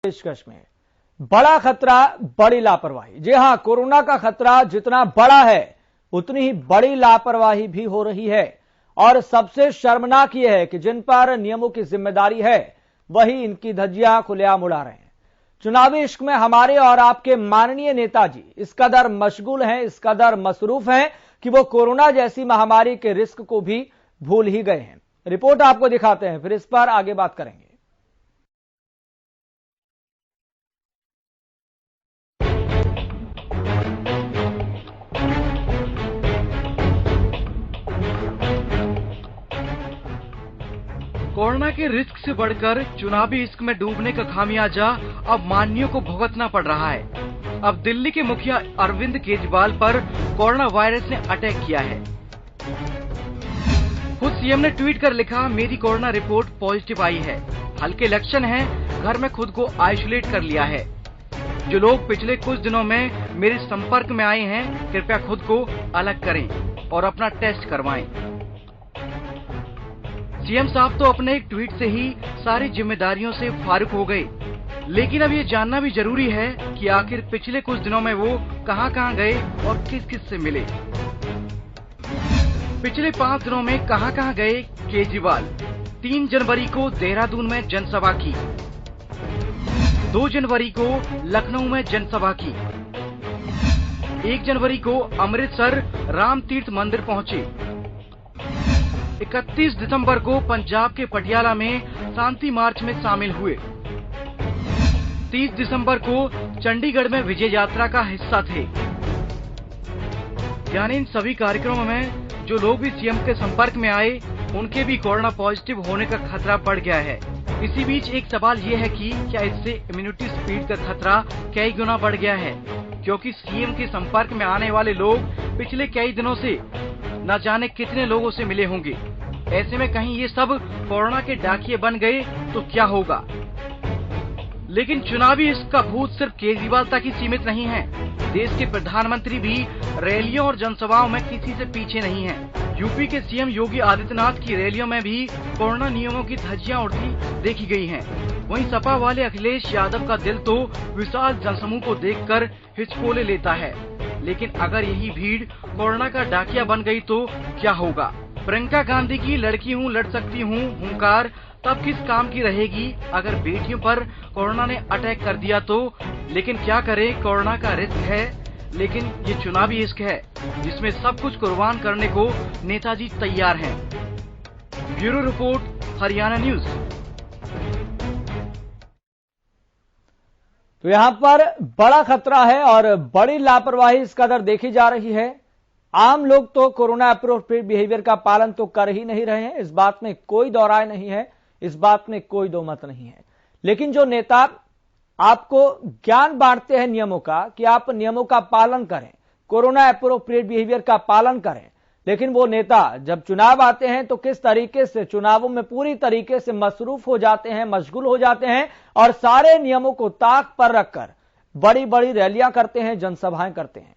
पेशकश में बड़ा खतरा, बड़ी लापरवाही। जी हां, कोरोना का खतरा जितना बड़ा है उतनी ही बड़ी लापरवाही भी हो रही है। और सबसे शर्मनाक यह है कि जिन पर नियमों की जिम्मेदारी है वही इनकी धज्जियां खुलेआम उड़ा रहे हैं। चुनावी इश्क में हमारे और आपके माननीय नेताजी इस कदर मशगूल हैं, इस कदर मसरूफ हैं कि वो कोरोना जैसी महामारी के रिस्क को भी भूल ही गए हैं। रिपोर्ट आपको दिखाते हैं, फिर इस पर आगे बात करेंगे। कोरोना के रिस्क से बढ़कर चुनावी इश्क में डूबने का खामियाजा अब माननीयों को भुगतना पड़ रहा है। अब दिल्ली के मुखिया अरविंद केजरीवाल पर कोरोना वायरस ने अटैक किया है। खुद सीएम ने ट्वीट कर लिखा, मेरी कोरोना रिपोर्ट पॉजिटिव आई है, हल्के लक्षण हैं, घर में खुद को आइसोलेट कर लिया है। जो लोग पिछले कुछ दिनों में मेरे संपर्क में आए हैं, कृपया खुद को अलग करें और अपना टेस्ट करवाएं। सीएम साहब तो अपने एक ट्वीट से ही सारी जिम्मेदारियों से फारिग हो गए, लेकिन अब ये जानना भी जरूरी है कि आखिर पिछले कुछ दिनों में वो कहां-कहां गए और किस किस से मिले। पिछले 5 दिनों में कहां-कहां गए केजरीवाल? 3 जनवरी को देहरादून में जनसभा की, 2 जनवरी को लखनऊ में जनसभा की, 1 जनवरी को अमृतसर राम तीर्थ मंदिर पहुंचे, 31 दिसंबर को पंजाब के पटियाला में शांति मार्च में शामिल हुए, 30 दिसंबर को चंडीगढ़ में विजय यात्रा का हिस्सा थे। यानी इन सभी कार्यक्रमों में जो लोग भी सीएम के संपर्क में आए उनके भी कोरोना पॉजिटिव होने का खतरा बढ़ गया है। इसी बीच एक सवाल ये है कि क्या इससे इम्यूनिटी स्पीड का खतरा कई गुना बढ़ गया है, क्योंकि सीएम के संपर्क में आने वाले लोग पिछले कई दिनों से न जाने कितने लोगों से मिले होंगे। ऐसे में कहीं ये सब कोरोना के डाकिये बन गए तो क्या होगा? लेकिन चुनावी इसका भूत सिर्फ केजरीवाल तक ही सीमित नहीं है। देश के प्रधानमंत्री भी रैलियों और जनसभाओं में किसी से पीछे नहीं हैं। यूपी के सीएम योगी आदित्यनाथ की रैलियों में भी कोरोना नियमों की धज्जियां उड़ती देखी गई हैं। वहीं सपा वाले अखिलेश यादव का दिल तो विशाल जनसमूह को देखकर हिचकोले लेता है, लेकिन अगर यही भीड़ कोरोना का डाकिया बन गई तो क्या होगा? प्रियंका गांधी की लड़की हूँ लड़ सकती हूँ हुंकार तब किस काम की रहेगी अगर बेटियों पर कोरोना ने अटैक कर दिया तो? लेकिन क्या करे, कोरोना का रिस्क है, लेकिन ये चुनावी इश्क है जिसमें सब कुछ कुर्बान करने को नेताजी तैयार हैं। Bureau report, Haryana news. तो यहां पर बड़ा खतरा है और बड़ी लापरवाही इस कदर देखी जा रही है। आम लोग तो कोरोना अप्रोप्रिएट बिहेवियर का पालन तो कर ही नहीं रहे हैं, इस बात में कोई दो राय नहीं है, इस बात में कोई दो मत नहीं है। लेकिन जो नेता आपको ज्ञान बांटते हैं नियमों का कि आप नियमों का पालन करें, कोरोना अप्रोप्रिएट बिहेवियर का पालन करें, लेकिन वो नेता जब चुनाव आते हैं तो किस तरीके से चुनावों में पूरी तरीके से मसरूफ हो जाते हैं, मशगूल हो जाते हैं और सारे नियमों को ताक पर रखकर बड़ी बड़ी रैलियां करते हैं, जनसभाएं करते हैं।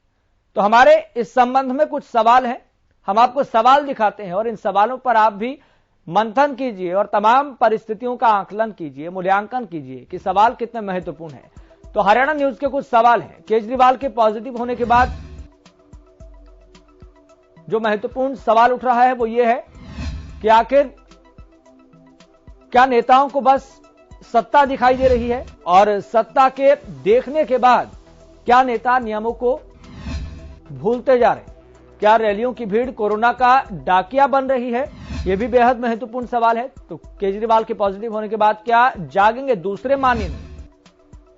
तो हमारे इस संबंध में कुछ सवाल हैं, हम आपको सवाल दिखाते हैं और इन सवालों पर आप भी मंथन कीजिए और तमाम परिस्थितियों का आकलन कीजिए, मूल्यांकन कीजिए कि सवाल कितने महत्वपूर्ण हैं। तो हरियाणा न्यूज के कुछ सवाल हैं। केजरीवाल के पॉजिटिव होने के बाद जो महत्वपूर्ण सवाल उठ रहा है वो ये है कि आखिर क्या नेताओं को बस सत्ता दिखाई दे रही है और सत्ता के देखने के बाद क्या नेता नियमों को भूलते जा रहे हैं? क्या रैलियों की भीड़ कोरोना का डाकिया बन रही है? यह भी बेहद महत्वपूर्ण सवाल है। तो केजरीवाल के पॉजिटिव होने के बाद क्या जागेंगे दूसरे माननीय?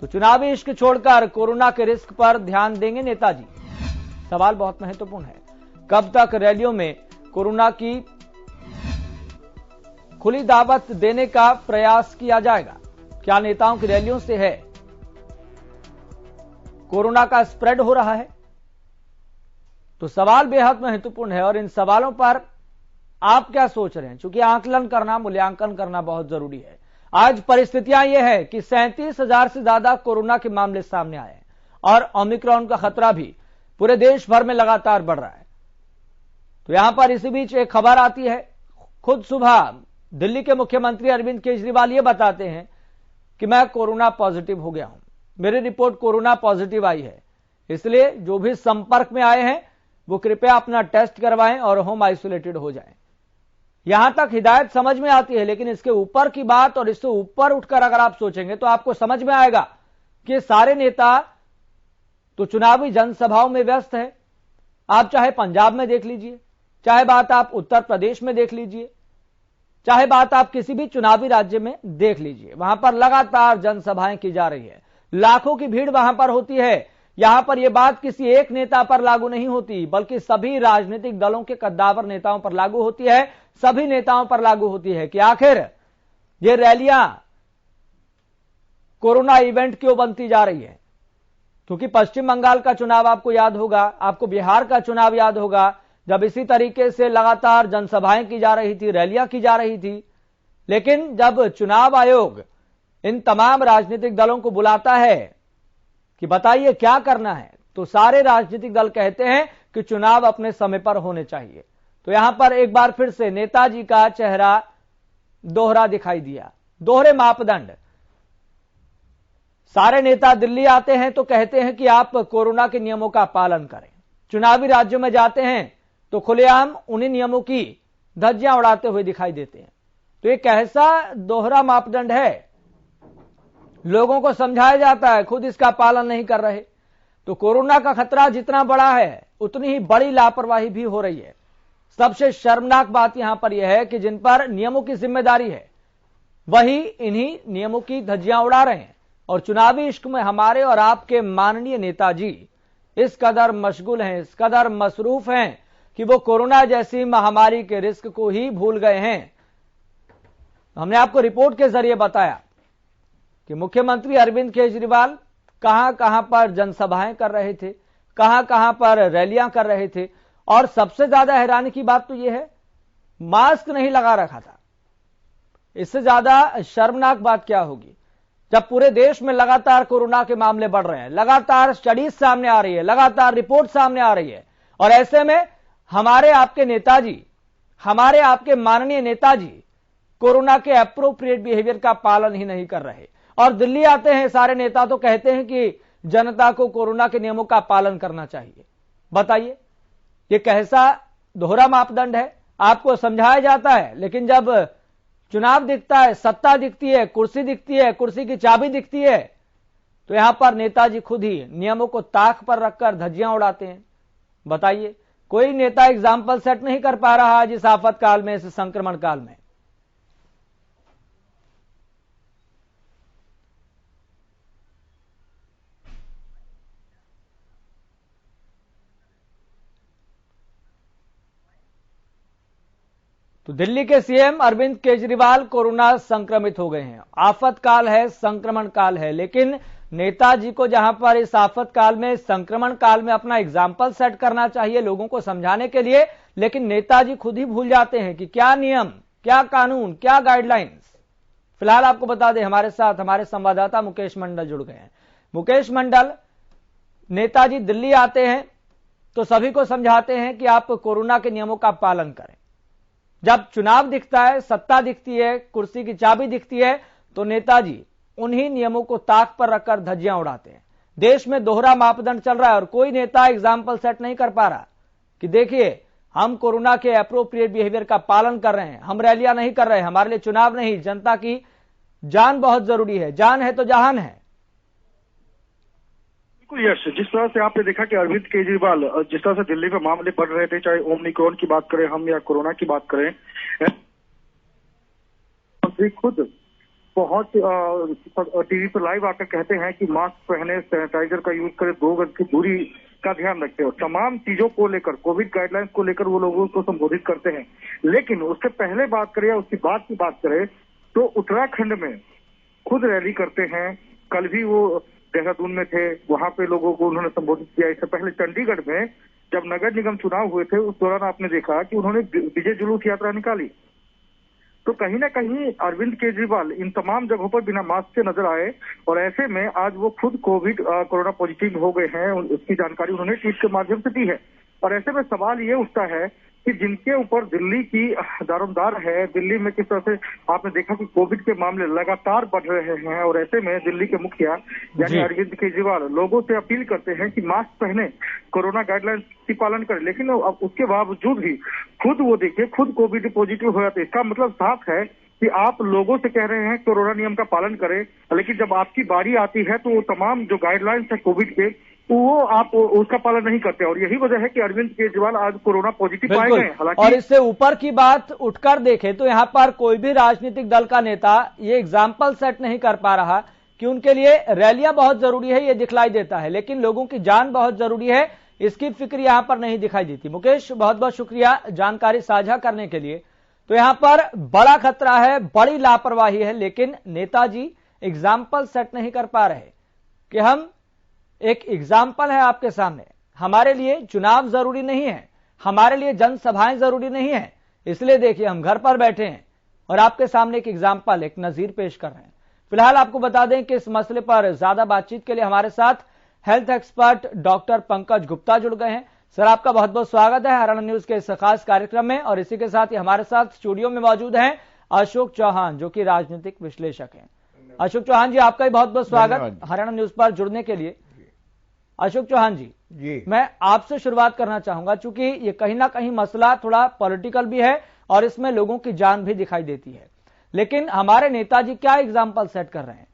तो चुनावी इश्क छोड़कर कोरोना के रिस्क पर ध्यान देंगे नेताजी? सवाल बहुत महत्वपूर्ण है। कब तक रैलियों में कोरोना की खुली दावत देने का प्रयास किया जाएगा? क्या नेताओं की रैलियों से है कोरोना का स्प्रेड हो रहा है? तो सवाल बेहद महत्वपूर्ण है और इन सवालों पर आप क्या सोच रहे हैं? क्योंकि आकलन करना, मूल्यांकन करना बहुत जरूरी है। आज परिस्थितियां यह है कि 37,000 से ज्यादा कोरोना के मामले सामने आए हैं और ओमिक्रॉन का खतरा भी पूरे देश भर में लगातार बढ़ रहा है। तो यहां पर इसी बीच एक खबर आती है, खुद सुबह दिल्ली के मुख्यमंत्री अरविंद केजरीवाल ये बताते हैं कि मैं कोरोना पॉजिटिव हो गया हूं, मेरी रिपोर्ट कोरोना पॉजिटिव आई है, इसलिए जो भी संपर्क में आए हैं वो कृपया अपना टेस्ट करवाएं और होम आइसोलेटेड हो जाएं। यहां तक हिदायत समझ में आती है, लेकिन इसके ऊपर की बात और इससे ऊपर उठकर अगर आप सोचेंगे तो आपको समझ में आएगा कि सारे नेता तो चुनावी जनसभाओं में व्यस्त है। आप चाहे पंजाब में देख लीजिए, चाहे बात आप उत्तर प्रदेश में देख लीजिए, चाहे बात आप किसी भी चुनावी राज्य में देख लीजिए, वहां पर लगातार जनसभाएं की जा रही है, लाखों की भीड़ वहां पर होती है। यहां पर यह बात किसी एक नेता पर लागू नहीं होती, बल्कि सभी राजनीतिक दलों के कद्दावर नेताओं पर लागू होती है, सभी नेताओं पर लागू होती है कि आखिर ये रैलियां कोरोना इवेंट क्यों बनती जा रही है। क्योंकि पश्चिम बंगाल का चुनाव आपको याद होगा, आपको बिहार का चुनाव याद होगा, जब इसी तरीके से लगातार जनसभाएं की जा रही थी, रैलियां की जा रही थी। लेकिन जब चुनाव आयोग इन तमाम राजनीतिक दलों को बुलाता है कि बताइए क्या करना है, तो सारे राजनीतिक दल कहते हैं कि चुनाव अपने समय पर होने चाहिए। तो यहां पर एक बार फिर से नेताजी का चेहरा दोहरा दिखाई दिया, दोहरे मापदंड। सारे नेता दिल्ली आते हैं तो कहते हैं कि आप कोरोना के नियमों का पालन करें, चुनावी राज्यों में जाते हैं तो खुलेआम उन्हीं नियमों की धज्जियां उड़ाते हुए दिखाई देते हैं। तो ये कैसा दोहरा मापदंड है, लोगों को समझाया जाता है, खुद इसका पालन नहीं कर रहे। तो कोरोना का खतरा जितना बड़ा है उतनी ही बड़ी लापरवाही भी हो रही है। सबसे शर्मनाक बात यहां पर यह है कि जिन पर नियमों की जिम्मेदारी है वही इन्हीं नियमों की धज्जियां उड़ा रहे हैं। और चुनावी इश्क में हमारे और आपके माननीय नेताजी इस कदर मशगूल हैं, इस कदर मसरूफ हैं कि वो कोरोना जैसी महामारी के रिस्क को ही भूल गए हैं। हमने आपको रिपोर्ट के जरिए बताया कि मुख्यमंत्री अरविंद केजरीवाल कहां कहां पर जनसभाएं कर रहे थे, कहां कहां पर रैलियां कर रहे थे। और सबसे ज्यादा हैरानी की बात तो यह है, मास्क नहीं लगा रखा था। इससे ज्यादा शर्मनाक बात क्या होगी, जब पूरे देश में लगातार कोरोना के मामले बढ़ रहे हैं, लगातार स्टडीज सामने आ रही है, लगातार रिपोर्ट सामने आ रही है, और ऐसे में हमारे आपके नेताजी, हमारे आपके माननीय नेताजी कोरोना के एप्रोप्रिएट बिहेवियर का पालन ही नहीं कर रहे। और दिल्ली आते हैं सारे नेता तो कहते हैं कि जनता को कोरोना के नियमों का पालन करना चाहिए। बताइए ये कैसा दोहरा मापदंड है। आपको समझाया जाता है, लेकिन जब चुनाव दिखता है, सत्ता दिखती है, कुर्सी दिखती है, कुर्सी की चाबी दिखती है, तो यहां पर नेताजी खुद ही नियमों को ताक पर रखकर धज्जियां उड़ाते हैं। बताइए कोई नेता एग्जाम्पल सेट नहीं कर पा रहा आज इस आफत काल में, इस संक्रमण काल में। तो दिल्ली के सीएम अरविंद केजरीवाल कोरोना संक्रमित हो गए हैं। आफत काल है, संक्रमण काल है, लेकिन नेताजी को जहां पर इस आफत काल में, संक्रमण काल में अपना एग्जाम्पल सेट करना चाहिए लोगों को समझाने के लिए, लेकिन नेताजी खुद ही भूल जाते हैं कि क्या नियम, क्या कानून, क्या गाइडलाइंस। फिलहाल आपको बता दें, हमारे साथ हमारे संवाददाता मुकेश मंडल जुड़ गए हैं। मुकेश मंडल, नेताजी दिल्ली आते हैं तो सभी को समझाते हैं कि आप कोरोना के नियमों का पालन करें। जब चुनाव दिखता है, सत्ता दिखती है, कुर्सी की चाबी दिखती है, तो नेताजी उन्हीं नियमों को ताक पर रखकर धज्जियां उड़ाते हैं। देश में दोहरा मापदंड चल रहा है और कोई नेता एग्जाम्पल सेट नहीं कर पा रहा कि देखिए हम कोरोना के एप्रोप्रिएट बिहेवियर का पालन कर रहे हैं, हम रैलियां नहीं कर रहे, हमारे लिए चुनाव नहीं, जनता की जान बहुत जरूरी है, जान है तो जहान है। यस, जिस तरह से आपने देखा कि अरविंद केजरीवाल जिस तरह से दिल्ली में मामले बढ़ रहे थे, चाहे ओमिक्रॉन की बात करें हम या कोरोना की बात करें, मंत्री खुद बहुत टीवी पर लाइव आकर कहते हैं कि मास्क पहने, सैनिटाइजर का यूज करें, 2 गज की दूरी का ध्यान रखते हैं और तमाम चीजों को लेकर, कोविड गाइडलाइंस को लेकर वो लोगों को संबोधित करते हैं। लेकिन उससे पहले बात करें या उसकी बात की बात करें तो उत्तराखंड में खुद रैली करते हैं। कल भी वो देहरादून में थे, वहां पे लोगों को उन्होंने संबोधित किया। इससे पहले चंडीगढ़ में जब नगर निगम चुनाव हुए थे उस दौरान आपने देखा कि उन्होंने विजय जुलूस यात्रा निकाली। तो कहीं ना कहीं अरविंद केजरीवाल इन तमाम जगहों पर बिना मास्क के नजर आए और ऐसे में आज वो खुद कोरोना पॉजिटिव हो गए हैं, उसकी जानकारी उन्होंने ट्वीट के माध्यम से दी है। और ऐसे में सवाल ये उठता है कि जिनके ऊपर दिल्ली की दारोमदार है, दिल्ली में किस तरह से आपने देखा कि कोविड के मामले लगातार बढ़ रहे हैं, और ऐसे में दिल्ली के मुखिया यानी अरविंद केजरीवाल लोगों से अपील करते हैं कि मास्क पहने, कोरोना गाइडलाइंस की पालन करें, लेकिन अब उसके बावजूद भी खुद वो देखिए खुद कोविड पॉजिटिव हो जाते। इसका मतलब साफ है कि आप लोगों से कह रहे हैं कोरोना नियम का पालन करें, लेकिन जब आपकी बारी आती है तो तमाम जो गाइडलाइंस है कोविड के वो आप उसका पालन नहीं करते, और यही वजह है कि अरविंद केजरीवाल आज कोरोना पॉजिटिव पाए गए। हालांकि और इससे ऊपर की बात उठकर देखें तो यहाँ पर कोई भी राजनीतिक दल का नेता ये एग्जाम्पल सेट नहीं कर पा रहा कि उनके लिए रैलियां बहुत जरूरी है, ये दिखलाई देता है, लेकिन लोगों की जान बहुत जरूरी है, इसकी फिक्र यहाँ पर नहीं दिखाई देती। मुकेश, बहुत बहुत शुक्रिया जानकारी साझा करने के लिए। तो यहाँ पर बड़ा खतरा है, बड़ी लापरवाही है, लेकिन नेताजी एग्जाम्पल सेट नहीं कर पा रहे कि हम एक एग्जाम्पल है आपके सामने। हमारे लिए चुनाव जरूरी नहीं है, हमारे लिए जनसभाएं जरूरी नहीं है, इसलिए देखिए हम घर पर बैठे हैं और आपके सामने एक एग्जाम्पल, एक नजीर पेश कर रहे हैं। फिलहाल आपको बता दें कि इस मसले पर ज्यादा बातचीत के लिए हमारे साथ health expert doctor Pankaj Gupta जुड़ गए हैं। सर, आपका बहुत बहुत स्वागत है हरियाणा न्यूज के इस खास कार्यक्रम में। और इसी के साथ ही हमारे साथ स्टूडियो में मौजूद हैं अशोक चौहान, जो कि राजनीतिक विश्लेषक हैं। अशोक चौहान जी, आपका भी बहुत बहुत स्वागत हरियाणा न्यूज पर जुड़ने के लिए। अशोक चौहान जी, मैं आपसे शुरुआत करना चाहूंगा, चूंकि ये कहीं ना कहीं मसला थोड़ा पॉलिटिकल भी है और इसमें लोगों की जान भी दिखाई देती है, लेकिन हमारे नेताजी क्या एग्जाम्पल सेट कर रहे हैं?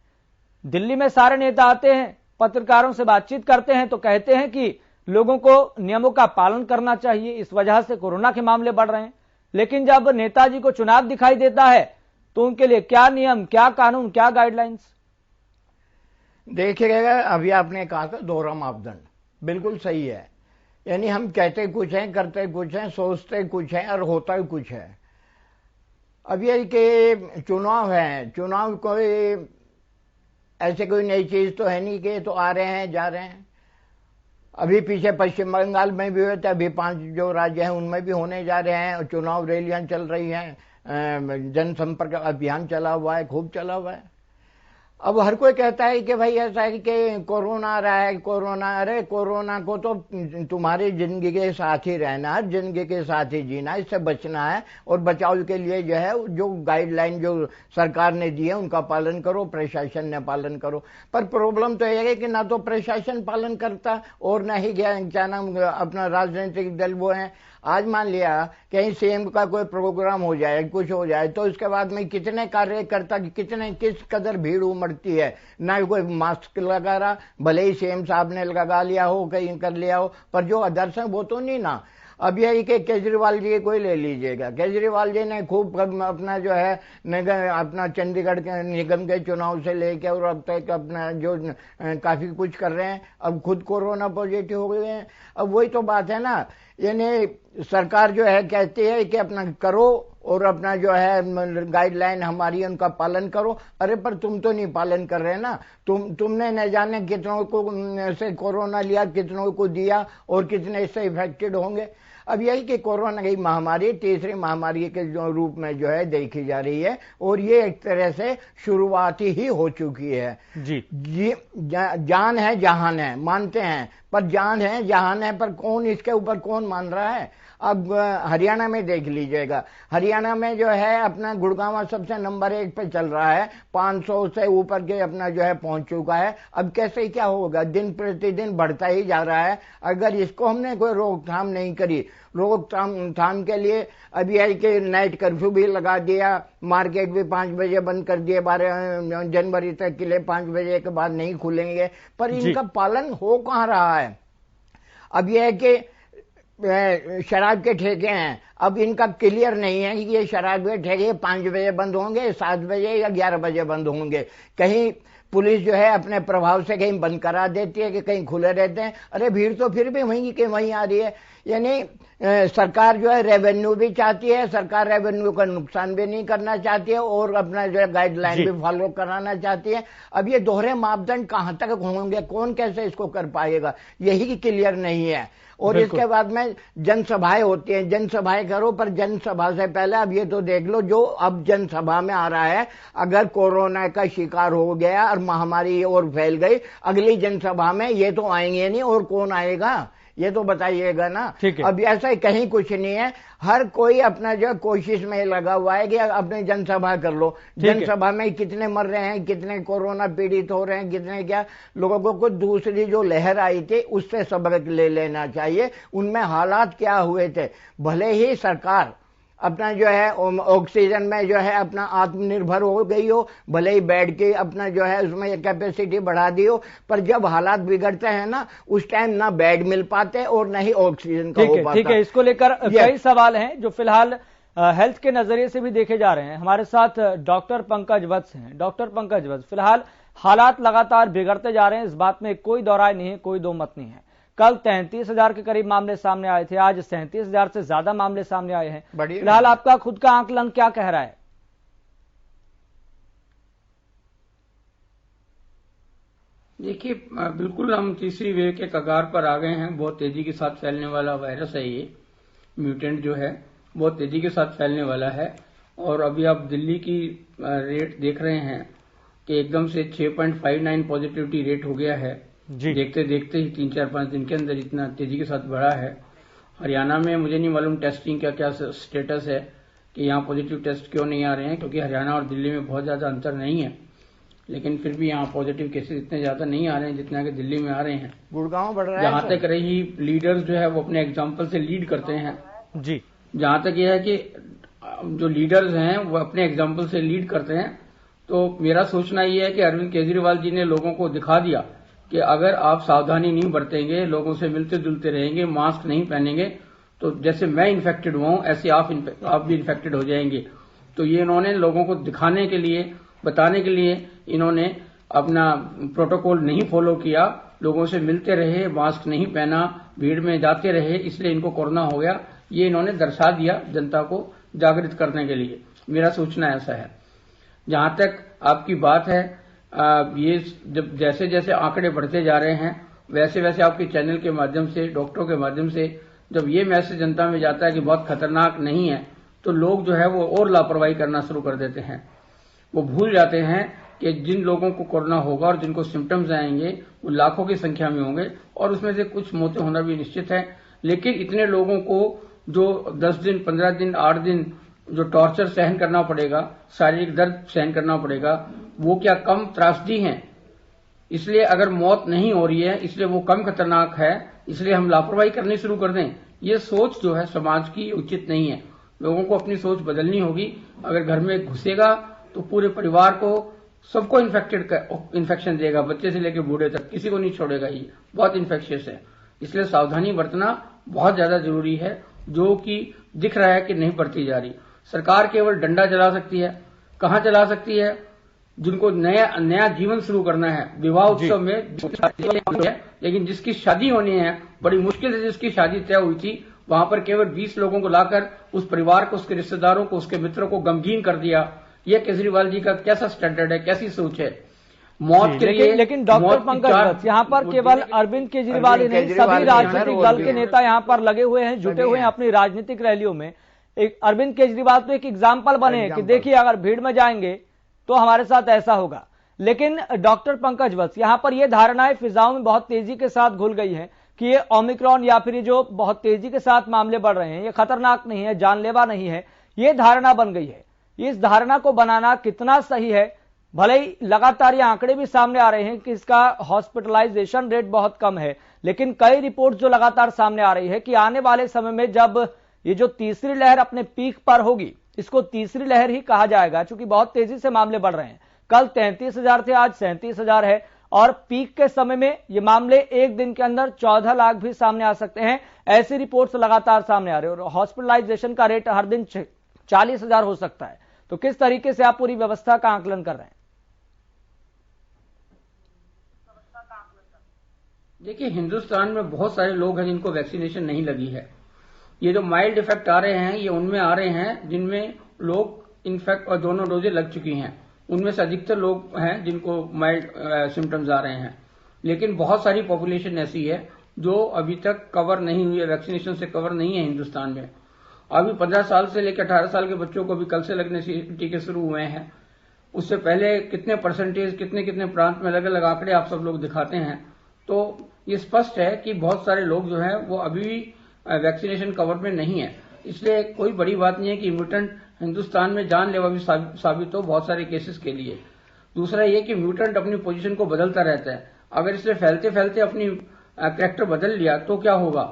दिल्ली में सारे नेता आते हैं, पत्रकारों से बातचीत करते हैं तो कहते हैं कि लोगों को नियमों का पालन करना चाहिए, इस वजह से कोरोना के मामले बढ़ रहे हैं, लेकिन जब नेताजी को चुनाव दिखाई देता है तो उनके लिए क्या नियम, क्या कानून, क्या गाइडलाइंस? देखिएगा, अभी आपने कहा था दोहरा मापदंड, बिल्कुल सही है। यानी हम कहते कुछ हैं, करते कुछ हैं, सोचते कुछ हैं और होता ही कुछ है। अब ये कि चुनाव है, चुनाव कोई ऐसे कोई नई चीज तो है नहीं कि तो आ रहे हैं जा रहे हैं। अभी पीछे पश्चिम बंगाल में भी हुए थे, अभी 5 जो राज्य हैं उनमें भी होने जा रहे हैं, और चुनाव रैलियां चल रही हैं, जनसंपर्क अभियान चला हुआ है, खूब चला हुआ है। अब हर कोई कहता है कि भाई ऐसा है कि कोरोना आ रहा है, कोरोना, अरे कोरोना को तो तुम्हारी जिंदगी के साथ ही रहना है, जिंदगी के साथ ही जीना, इससे बचना है, और बचाव के लिए जो है जो गाइडलाइन जो सरकार ने दी है उनका पालन करो, प्रशासन ने पालन करो। पर प्रॉब्लम तो यह है कि ना तो प्रशासन पालन करता और ना ही क्या नाम अपना राजनीतिक दल वो है। आज मान लिया कहीं सीएम का कोई प्रोग्राम हो जाए, कुछ हो जाए, तो उसके बाद में कितने कार्यकर्ता कितने किस कदर भीड़ उमड़ती है, ना कोई मास्क लगा रहा, भले ही सीएम साहब ने लगा लिया हो, कहीं कर लिया हो, पर जो अदर्श है वो तो नहीं ना। अब यही कि केजरीवाल जी को ही ले लीजिएगा, केजरीवाल जी ने खूब अपना जो है अपना चंडीगढ़ के निगम के चुनाव से लेकर और अब तक अपना जो काफी कुछ कर रहे हैं, अब खुद कोरोना पॉजिटिव हो गए हैं। अब वही तो बात है ना, यानी सरकार जो है कहती है कि अपना करो और अपना जो है गाइडलाइन हमारी उनका पालन करो, अरे पर तुम तो नहीं पालन कर रहे ना। तुमने न जाने कितनों को से कोरोना लिया, कितनों को दिया और कितने इससे इफेक्टेड होंगे। अब यही कि कोरोना की महामारी तीसरी महामारी के जो रूप में जो है देखी जा रही है, और ये एक तरह से शुरुआत ही हो चुकी है। जी जान है जहान है मानते हैं, पर जान है जहान है पर कौन इसके ऊपर कौन मान रहा है? अब हरियाणा में देख लीजिएगा, हरियाणा में जो है अपना गुड़गांव सबसे नंबर 1 पे चल रहा है, 500 से ऊपर के अपना जो है पहुंच चुका है। अब कैसे क्या होगा, दिन प्रतिदिन बढ़ता ही जा रहा है। अगर इसको हमने कोई रोकथाम नहीं करी, रोकथाम के लिए अभी है कि नाइट कर्फ्यू भी लगा दिया, मार्केट भी 5 बजे बंद कर दिए, 12 जनवरी तक के लिए 5 बजे के बाद नहीं खुलेंगे, पर इनका पालन हो कहाँ रहा है? अब यह है कि शराब के ठेके हैं, अब इनका क्लियर नहीं है कि ये शराब के ठेके 5 बजे बंद होंगे, 7 बजे या 11 बजे बंद होंगे। कहीं पुलिस जो है अपने प्रभाव से कहीं बंद करा देती है कि कहीं खुले रहते हैं, अरे भीड़ तो फिर भी वहीं की वहीं आ रही है। यानी सरकार जो है रेवेन्यू भी चाहती है, सरकार रेवेन्यू का नुकसान भी नहीं करना चाहती है और अपना जो है गाइडलाइन भी फॉलो कराना चाहती है। अब ये दोहरे मापदंड कहां तक होंगे, कौन कैसे इसको कर पाएगा, यही क्लियर नहीं है। और इसके बाद में जनसभाएं होती हैं, जनसभाएं करो, पर जनसभा से पहले अब ये तो देख लो जो अब जनसभा में आ रहा है, अगर कोरोना का शिकार हो गया और महामारी और फैल गई, अगली जनसभा में ये तो आएंगे नहीं और कौन आएगा? ये तो बताइएगा ना। ठीक है। अब ऐसा कहीं कुछ नहीं है, हर कोई अपना जो कोशिश में लगा हुआ है कि अपने जनसभा कर लो। जनसभा में कितने मर रहे हैं, कितने कोरोना पीड़ित हो रहे हैं, कितने क्या। लोगों को कुछ दूसरी जो लहर आई थी उससे सबक ले लेना चाहिए। उनमें हालात क्या हुए थे। भले ही सरकार अपना जो है ऑक्सीजन में जो है अपना आत्मनिर्भर हो गई हो, भले ही बेड की अपना जो है उसमें कैपेसिटी बढ़ा दी हो, पर जब हालात बिगड़ते हैं ना उस टाइम ना बेड मिल पाते और ना ही ऑक्सीजन का हो पाता। ठीक है, इसको लेकर कई सवाल हैं जो फिलहाल हेल्थ के नजरिए से भी देखे जा रहे हैं। हमारे साथ डॉक्टर पंकज वत्स हैं। डॉक्टर पंकज वत्स, फिलहाल हालात लगातार बिगड़ते जा रहे हैं, इस बात में कोई दो राय नहीं है, कोई दो मत नहीं है। कल 33,000 के करीब मामले सामने आए थे, आज 37,000 से ज्यादा मामले सामने आए हैं। फिलहाल आपका खुद का आंकलन क्या कह रहा है? देखिए, बिल्कुल हम तीसरी वेव के कगार पर आ गए हैं। बहुत तेजी के साथ फैलने वाला वायरस है ये म्यूटेंट जो है, बहुत तेजी के साथ फैलने वाला है। और अभी आप दिल्ली की रेट देख रहे हैं कि एकदम से 6.59 पॉजिटिविटी रेट हो गया है। देखते देखते ही 3-4-5 दिन के अंदर इतना तेजी के साथ बढ़ा है। हरियाणा में मुझे नहीं मालूम टेस्टिंग का क्या स्टेटस है कि यहाँ पॉजिटिव टेस्ट क्यों नहीं आ रहे हैं, क्योंकि हरियाणा और दिल्ली में बहुत ज्यादा अंतर नहीं है, लेकिन फिर भी यहाँ पॉजिटिव केसेस इतने ज्यादा नहीं आ रहे हैं जितना कि दिल्ली में आ रहे हैं। गुड़गांव बढ़ रहा है। जहां तक रही लीडर्स जो है वो अपने एग्जाम्पल से लीड करते हैं जी। जहां तक यह है कि जो लीडर्स हैं वो अपने एग्जाम्पल से लीड करते हैं, तो मेरा सोचना यह है कि अरविंद केजरीवाल जी ने लोगों को दिखा दिया कि अगर आप सावधानी नहीं बरतेंगे, लोगों से मिलते जुलते रहेंगे, मास्क नहीं पहनेंगे, तो जैसे मैं इन्फेक्टेड हुआ हूं ऐसे आप भी इन्फेक्टेड हो जाएंगे। तो ये इन्होंने लोगों को दिखाने के लिए, बताने के लिए इन्होंने अपना प्रोटोकॉल नहीं फॉलो किया, लोगों से मिलते रहे, मास्क नहीं पहना, भीड़ में जाते रहे, इसलिए इनको कोरोना हो गया। ये इन्होंने दर्शा दिया जनता को जागृत करने के लिए। मेरा सोचना ऐसा है। जहां तक आपकी बात है, ये जब जैसे जैसे आंकड़े बढ़ते जा रहे हैं वैसे वैसे आपके चैनल के माध्यम से, डॉक्टरों के माध्यम से जब ये मैसेज जनता में जाता है कि बहुत खतरनाक नहीं है, तो लोग जो है वो और लापरवाही करना शुरू कर देते हैं। वो भूल जाते हैं कि जिन लोगों को कोरोना होगा और जिनको सिम्टम्स आएंगे वो लाखों की संख्या में होंगे और उसमें से कुछ मौतें होना भी निश्चित है। लेकिन इतने लोगों को जो 10 दिन, 15 दिन, 8 दिन जो टॉर्चर सहन करना पड़ेगा, शारीरिक दर्द सहन करना पड़ेगा, वो क्या कम त्रासदी हैं? इसलिए अगर मौत नहीं हो रही है इसलिए वो कम खतरनाक है, इसलिए हम लापरवाही करनी शुरू कर दें, ये सोच जो है समाज की उचित नहीं है। लोगों को अपनी सोच बदलनी होगी। अगर घर में घुसेगा तो पूरे परिवार को, सबको इन्फेक्शन देगा, बच्चे से लेकर बूढ़े तक, किसी को नहीं छोड़ेगा। ये बहुत इन्फेक्शियस है, इसलिए सावधानी बरतना बहुत ज्यादा जरूरी है, जो कि दिख रहा है कि नहीं बरती जा रही। सरकार केवल डंडा चला सकती है। कहां चला सकती है? जिनको नया जीवन शुरू करना है, विवाह उत्सव में, लेकिन जिसकी शादी होनी है, बड़ी मुश्किल से जिसकी शादी तय हुई थी, वहां पर केवल 20 लोगों को लाकर उस परिवार को, उसके रिश्तेदारों को, उसके मित्रों को गमगीन कर दिया। ये केजरीवाल जी का कैसा स्टैंडर्ड है, कैसी सोच है? मौत के लिए। लेकिन डॉक्टर पंकज, यहाँ पर केवल अरविंद केजरीवाल ही नहीं, सभी राजनीतिक दल के नेता यहाँ पर लगे हुए हैं, जुटे हुए हैं अपनी राजनीतिक रैलियों में। एक अरविंद केजरीवाल तो एक एग्जाम्पल बने कि देखिए अगर भीड़ में जाएंगे तो हमारे साथ ऐसा होगा। लेकिन डॉक्टर पंकज वत्स, यहाँ पर यह धारणाएं फिजाओं में बहुत तेजी के साथ घुल गई है कि ये ओमिक्रॉन या फिर ये जो बहुत तेजी के साथ मामले बढ़ रहे हैं ये खतरनाक नहीं है, जानलेवा नहीं है, ये धारणा बन गई है। इस धारणा को बनाना कितना सही है? भले ही लगातार ये आंकड़े भी सामने आ रहे हैं कि इसका हॉस्पिटलाइजेशन रेट बहुत कम है, लेकिन कई रिपोर्ट जो लगातार सामने आ रही है कि आने वाले समय में जब ये जो तीसरी लहर अपने पीक पर होगी, इसको तीसरी लहर ही कहा जाएगा, क्योंकि बहुत तेजी से मामले बढ़ रहे हैं। कल 33,000 थे, आज 37,000 है, और पीक के समय में ये मामले एक दिन के अंदर 14 लाख भी सामने आ सकते हैं। ऐसी रिपोर्ट्स लगातार सामने आ रही है और हॉस्पिटलाइजेशन का रेट हर दिन 40,000 हो सकता है। तो किस तरीके से आप पूरी व्यवस्था का आकलन कर रहे हैं? देखिए, हिंदुस्तान में बहुत सारे लोग हैं जिनको वैक्सीनेशन नहीं लगी है। ये जो माइल्ड इफेक्ट आ रहे हैं ये उनमें आ रहे हैं जिनमें लोग इनफेक्ट और दोनों डोजें लग चुकी हैं। उनमें से अधिकतर लोग हैं जिनको माइल्ड सिम्टम्स आ रहे हैं। लेकिन बहुत सारी पॉपुलेशन ऐसी है जो अभी तक कवर नहीं हुई है, वैक्सीनेशन से कवर नहीं है हिंदुस्तान में। अभी 15 साल से लेकर 18 साल के बच्चों को भी कल से लगने से टीके शुरू हुए हैं। उससे पहले कितने परसेंटेज, कितने कितने प्रांत में अलग अलग आंकड़े आप सब लोग दिखाते हैं। तो ये स्पष्ट है कि बहुत सारे लोग जो हैं वो अभी भी वैक्सीनेशन कवर में नहीं है। इसलिए कोई बड़ी बात नहीं है कि म्यूटेंट हिंदुस्तान में जानलेवा भी साबित हो बहुत सारे केसेस के लिए। दूसरा ये कि म्यूटेंट अपनी पोजीशन को बदलता रहता है। अगर इसने फैलते फैलते अपनी कैरेक्टर बदल लिया तो क्या होगा?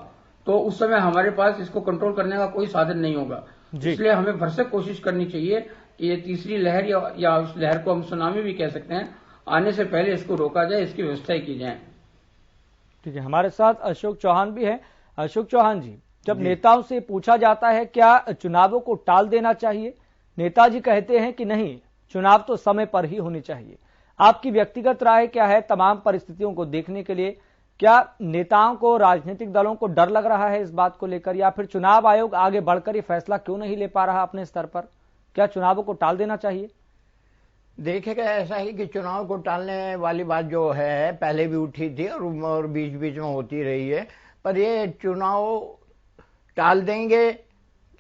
तो उस समय हमारे पास इसको कंट्रोल करने का कोई साधन नहीं होगा। इसलिए हमें भरसक कोशिश करनी चाहिए कि ये तीसरी लहर या उस लहर को हम सुनामी भी कह सकते हैं, आने से पहले इसको रोका जाए, इसकी व्यवस्था की जाए। ठीक है, हमारे साथ अशोक चौहान भी है। अशोक चौहान जी, जब नेताओं से पूछा जाता है क्या चुनावों को टाल देना चाहिए, नेताजी कहते हैं कि नहीं, चुनाव तो समय पर ही होने चाहिए। आपकी व्यक्तिगत राय क्या है तमाम परिस्थितियों को देखने के लिए? क्या नेताओं को, राजनीतिक दलों को डर लग रहा है इस बात को लेकर, या फिर चुनाव आयोग आगे बढ़कर ये फैसला क्यों नहीं ले पा रहा अपने स्तर पर? क्या चुनावों को टाल देना चाहिए? देखिएगा, ऐसा है कि चुनाव को टालने वाली बात जो है पहले भी उठी थी और बीच बीच में होती रही है, पर ये चुनाव टाल देंगे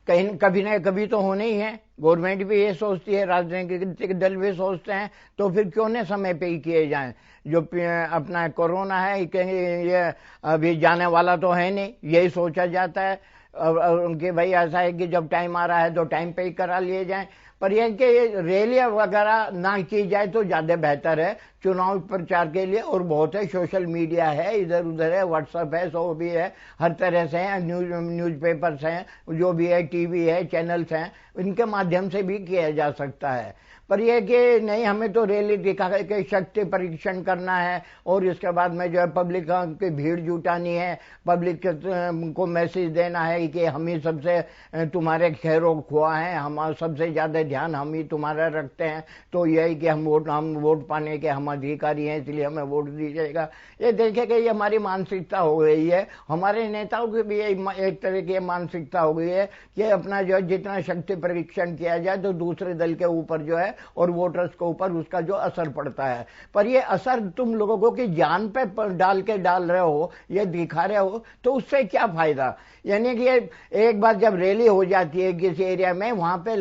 कहीं कभी न कभी तो होने ही है। गवर्नमेंट भी ये सोचती है, राजनीतिक दल भी सोचते हैं, तो फिर क्यों न समय पे ही किए जाएं। जो अपना कोरोना है ये अभी जाने वाला तो है नहीं, यही सोचा जाता है उनके। भाई ऐसा है कि जब टाइम आ रहा है तो टाइम पे ही करा लिए जाएं, पर यह कि रैलियां वगैरह ना की जाए तो ज्यादा बेहतर है चुनाव प्रचार के लिए। और बहुत है, सोशल मीडिया है, इधर उधर है, व्हाट्सएप है, सो भी है, हर तरह से है, न्यूज़पेपर्स हैं, जो भी है, टीवी है, चैनल्स हैं, इनके माध्यम से भी किया जा सकता है। पर यह कि नहीं, हमें तो रैली दिखा के शक्ति परीक्षण करना है और इसके बाद में जो है पब्लिक की भीड़ जुटानी है, पब्लिक को मैसेज देना है कि हम ही सबसे तुम्हारे खैरो खुआ हैं, हम सबसे ज्यादा ध्यान हम ही तुम्हारा रखते हैं, तो यही कि हम वोट पाने के हम अधिकारी हैं, इसलिए हमें वोट दीजिएगा। ये देखेगा, ये हमारी मानसिकता हो गई है। हमारे नेताओं की भी एक तरह की मानसिकता हो गई है कि अपना जो है जितना शक्ति परीक्षण किया जाए तो दूसरे दल के ऊपर जो है और वोटर्स के ऊपर उसका जो असर पड़ता है। पर ये असर तुम लोगों को कि जान पे डाल रहे हो, ये दिखा रहे हो, तो उससे क्या फायदा? यानी कि एक बार जब रैली हो जाती है किसी एरिया में, वहां पे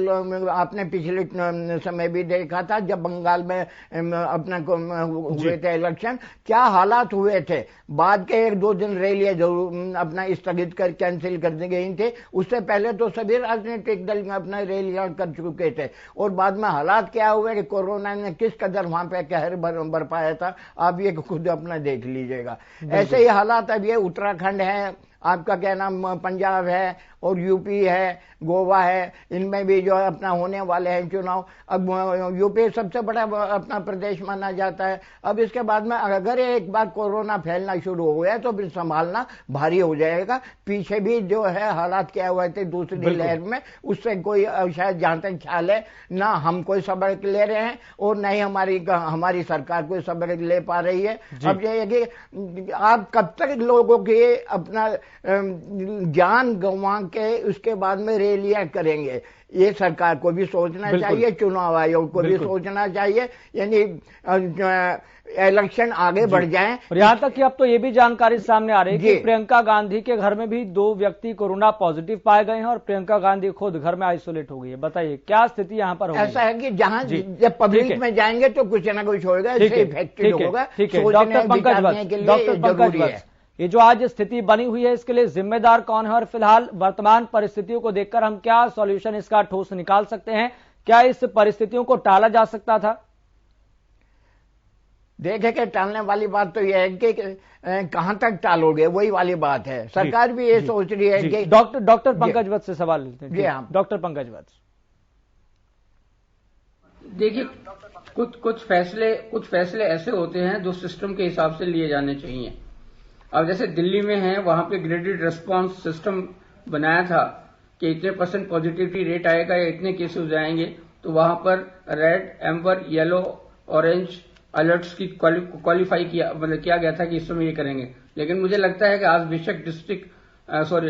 आपने पिछले समय भी देखा था जब बंगाल में अपना हुए थे इलेक्शन, क्या हालात हुए थे। बाद के 1-2 दिन रैलियां जरूर अपना स्थगित कर कैंसिल कर दी गई थी, उससे पहले तो सभी राजनीतिक दल अपना रैलियां कर चुके थे। और बाद में हालात क्या हुए कि कोरोना ने किस कदर वहां पे कहर बरपाया था, आप ये खुद अपना देख लीजिएगा। ऐसे ही हालात अब ये उत्तराखंड है, आपका क्या नाम पंजाब है, और यूपी है, गोवा है, इनमें भी जो है अपना होने वाले हैं चुनाव। अब यूपी सबसे बड़ा अपना प्रदेश माना जाता है। अब इसके बाद में अगर एक बार कोरोना फैलना शुरू हो गया तो फिर संभालना भारी हो जाएगा। पीछे भी जो है हालात क्या हुए थे दूसरी लहर में, उससे कोई शायद जहां तक ख्याल है ना हम कोई सबक ले रहे हैं और न ही हमारी सरकार कोई सबक ले पा रही है। अब ये कि आप कब तक लोगों के अपना जान गंवा के उसके बाद में रैलियां करेंगे, ये सरकार को भी सोचना चाहिए, चुनाव आयोग को भी सोचना चाहिए। यानी इलेक्शन आगे बढ़ जाए। और यहाँ तक कि अब तो ये भी जानकारी सामने आ रही है कि प्रियंका गांधी के घर में भी 2 व्यक्ति कोरोना पॉजिटिव पाए गए हैं और प्रियंका गांधी खुद घर में आइसोलेट हो गई है। बताइए क्या स्थिति यहाँ पर होगी? ऐसा है कि जहाँ जब पब्लिक में जाएंगे तो कुछ ना कुछ होगा, इससे इफेक्टेड होगा। डॉक्टर पंकज वत्स, ये जो आज स्थिति बनी हुई है इसके लिए जिम्मेदार कौन है और फिलहाल वर्तमान परिस्थितियों को देखकर हम क्या सॉल्यूशन इसका ठोस निकाल सकते हैं? क्या इस परिस्थितियों को टाला जा सकता था? देखे कि टालने वाली बात तो यह है कि कहां तक टालोगे, वही वाली बात है। सरकार भी ये सोच रही है कि डॉक्टर पंकज वत्स से सवाल लेते हैं। जी हाँ, डॉक्टर पंकज वत्स, देखिए कुछ फैसले ऐसे होते हैं जो सिस्टम के हिसाब से लिए जाने चाहिए। अब जैसे दिल्ली में है, वहां पे ग्रेडेड रिस्पांस सिस्टम बनाया था कि इतने % पॉजिटिविटी रेट आएगा या इतने केसेस आएंगे, तो वहां पर red, amber, yellow, orange alerts की क्वालिफाई किया गया था कि इस समय ये करेंगे। लेकिन मुझे लगता है कि आज बेशक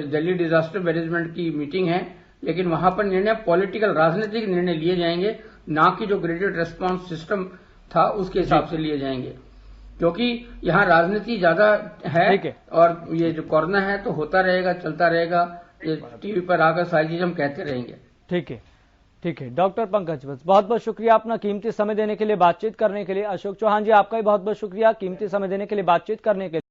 दिल्ली डिजास्टर मैनेजमेंट की मीटिंग है, लेकिन वहां पर निर्णय पॉलिटिकल राजनीतिक निर्णय लिए जाएंगे, ना कि जो ग्रेडेड रिस्पांस सिस्टम था उसके हिसाब से लिए जाएंगे, क्योंकि यहाँ राजनीति ज्यादा है और ये जो कोरोना है तो होता रहेगा, चलता रहेगा। ये टीवी पर आकर सारी चीज हम कहते रहेंगे। ठीक है डॉक्टर पंकज वत्स, बहुत बहुत शुक्रिया अपना कीमती समय देने के लिए, बातचीत करने के लिए। अशोक चौहान जी, आपका भी बहुत बहुत शुक्रिया कीमती समय देने के लिए, बातचीत करने के लिए।